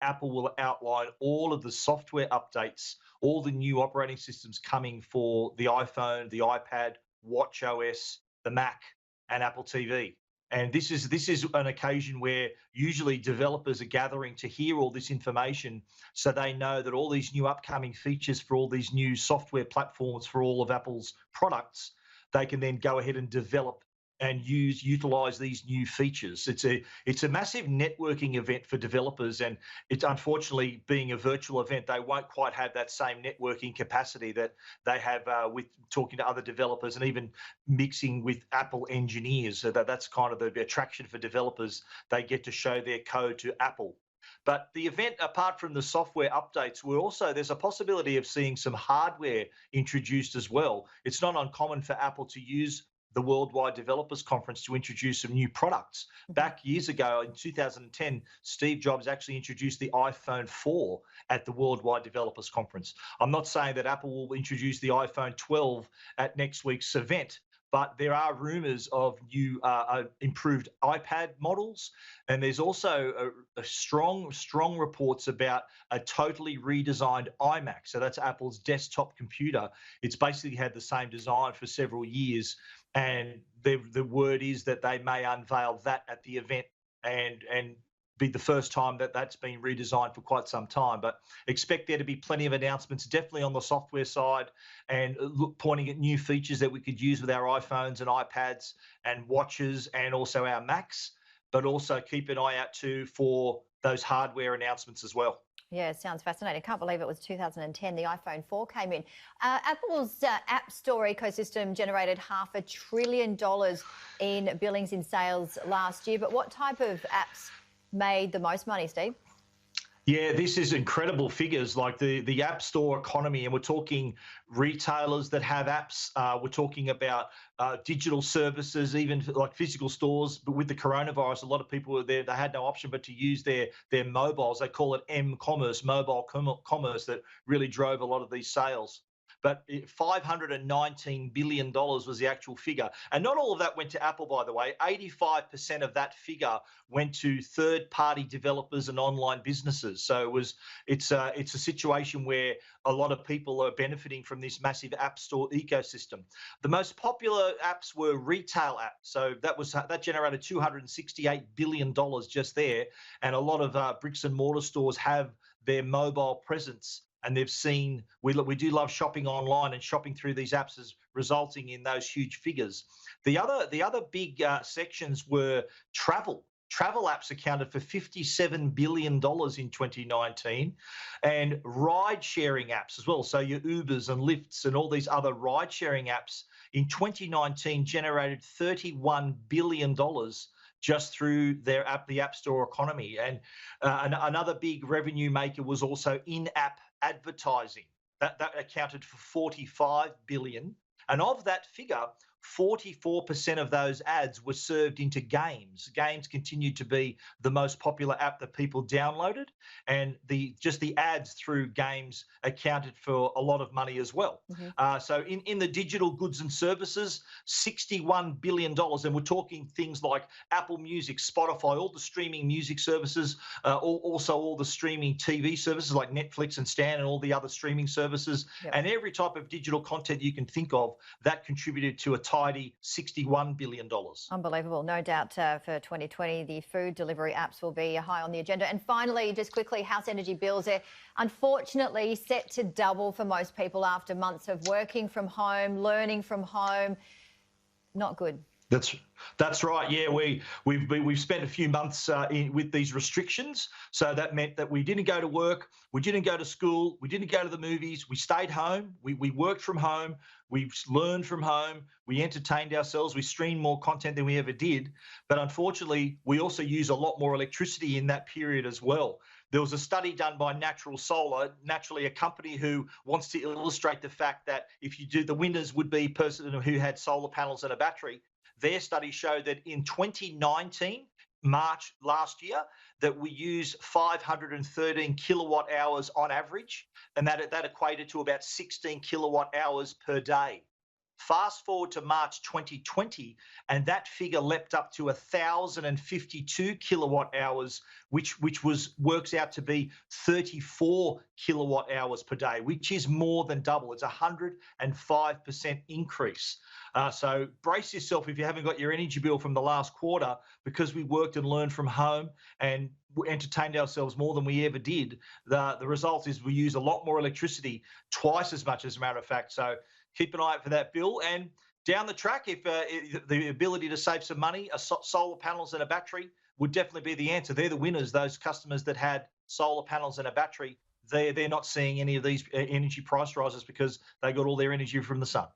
Apple will outline all of the software updates, all the new operating systems coming for the iPhone, the iPad, Watch OS, the Mac, and Apple TV. And this is an occasion where usually developers are gathering to hear all this information, so they know that all these new upcoming features for all these new software platforms for all of Apple's products, they can then go ahead and develop and utilize these new features. It's a massive networking event for developers, and it's unfortunately being a virtual event, they won't quite have that same networking capacity that they have with talking to other developers and even mixing with Apple engineers. So that's kind of the attraction for developers. They get to show their code to Apple. But the event, apart from the software updates, there's a possibility of seeing some hardware introduced as well. It's not uncommon for Apple to use the Worldwide Developers Conference to introduce some new products. Back years ago in 2010, Steve Jobs actually introduced the iPhone 4 at the Worldwide Developers Conference. I'm not saying that Apple will introduce the iPhone 12 at next week's event, but there are rumors of new improved iPad models, and there's also a strong reports about a totally redesigned iMac. So that's Apple's desktop computer. It's basically had the same design for several years, and the word is that they may unveil that at the event and be the first time that that's been redesigned for quite some time. But expect there to be plenty of announcements, definitely on the software side, and pointing at new features that we could use with our iPhones and iPads and watches and also our Macs, but also keep an eye out too for those hardware announcements as well. Yeah, it sounds fascinating. Can't believe it was 2010 the iPhone 4 came in. Apple's App Store ecosystem generated $500 billion in billings in sales last year. But what type of apps made the most money, Steve? Yeah, this is incredible figures, like the App Store economy, and we're talking retailers that have apps. We're talking about digital services, even like physical stores. But with the coronavirus, a lot of people were there. They had no option but to use their mobiles. They call it M-commerce, mobile commerce, that really drove a lot of these sales. But $519 billion was the actual figure. And not all of that went to Apple, by the way. 85% of that figure went to third-party developers and online businesses. So it's a situation where a lot of people are benefiting from this massive App Store ecosystem. The most popular apps were retail apps. So that generated $268 billion just there. And a lot of bricks and mortar stores have their mobile presence, and they've seen we do love shopping online, and shopping through these apps is resulting in those huge figures. The other big sections were travel. Travel apps accounted for $57 billion in 2019, and ride-sharing apps as well. So your Ubers and Lyfts and all these other ride-sharing apps in 2019 generated $31 billion just through the App Store economy. And another big revenue maker was also in-app advertising. That accounted for $45 billion. And of that figure, 44% of those ads were served into games. Games continued to be the most popular app that people downloaded, and just the ads through games accounted for a lot of money as well. So in the digital goods and services, $61 billion, and we're talking things like Apple Music, Spotify, all the streaming music services, also all the streaming TV services like Netflix and Stan and all the other streaming services, and every type of digital content you can think of, that contributed to a tidy $61 billion. Unbelievable. No doubt for 2020, the food delivery apps will be high on the agenda. And finally, just quickly, house energy bills are unfortunately set to double for most people after months of working from home, learning from home. Not good. That's right. Yeah, we've spent a few months with these restrictions. So that meant that we didn't go to work, we didn't go to school, we didn't go to the movies, we stayed home, we worked from home, we learned from home, we entertained ourselves, we streamed more content than we ever did. But unfortunately, we also use a lot more electricity in that period as well. There was a study done by Natural Solar, naturally a company who wants to illustrate the fact that if you do, the winners would be a person who had solar panels and a battery. Their study showed that in 2019, March last year, that we used 513 kilowatt hours on average, and that equated to about 16 kilowatt hours per day. Fast forward to March 2020, and that figure leapt up to 1,052 kilowatt hours, which works out to be 34 kilowatt hours per day, which is more than double. It's a 105% increase. So brace yourself if you haven't got your energy bill from the last quarter, because we worked and learned from home and entertained ourselves more than we ever did. The result is we use a lot more electricity, twice as much, as a matter of fact. So keep an eye out for that bill. And down the track, if the ability to save some money, solar panels and a battery would definitely be the answer. They're the winners. Those customers that had solar panels and a battery, they're not seeing any of these energy price rises because they got all their energy from the sun.